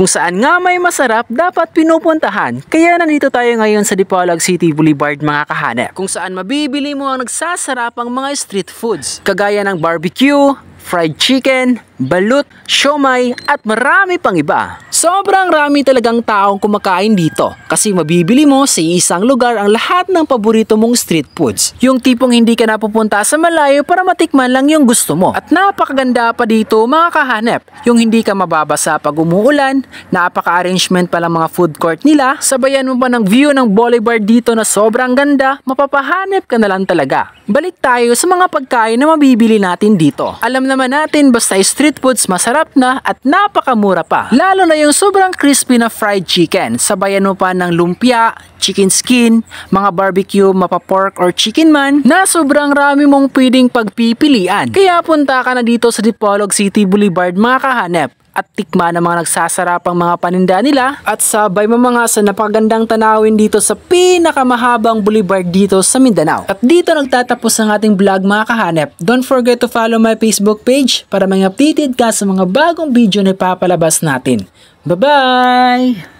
kung saan nga may masarap dapat pinupuntahan. Kaya nandito tayo ngayon sa Dipolog City Boulevard mga kahanep, kung saan mabibili mo ang nagsasarapang mga street foods kagaya ng barbecue, fried chicken, balut, siomai at marami pang iba. Sobrang rami talagang taong kumakain dito kasi mabibili mo sa isang lugar ang lahat ng paborito mong street foods. Yung tipong hindi ka napupunta sa malayo para matikman lang yung gusto mo. At napakaganda pa dito mga kahanep. Yung hindi ka mababasa pag umuulan, napaka-arrangement pa lang mga food court nila, sabayan mo pa ng view ng boulevard dito na sobrang ganda, mapapahanep ka na lang talaga. Balik tayo sa mga pagkain na mabibili natin dito. Alam naman natin basta street foods masarap na at napakamura pa. Lalo na yung sobrang crispy na fried chicken. Sabayan mo pa ng lumpia, chicken skin, mga barbecue, mapa-pork or chicken man na sobrang rami mong pwedeng pagpipilian. Kaya punta ka na dito sa Dipolog City Boulevard mga kahanep at tikman ang mga nagsasarapang mga paninda nila at sabay mga sa napakagandang tanawin dito sa pinakamahabang boulevard dito sa Mindanao. At dito nagtatapos ang ating vlog mga kahanep. Don't forget to follow my Facebook page para may updated ka sa mga bagong video na ipapalabas natin. Bye-bye!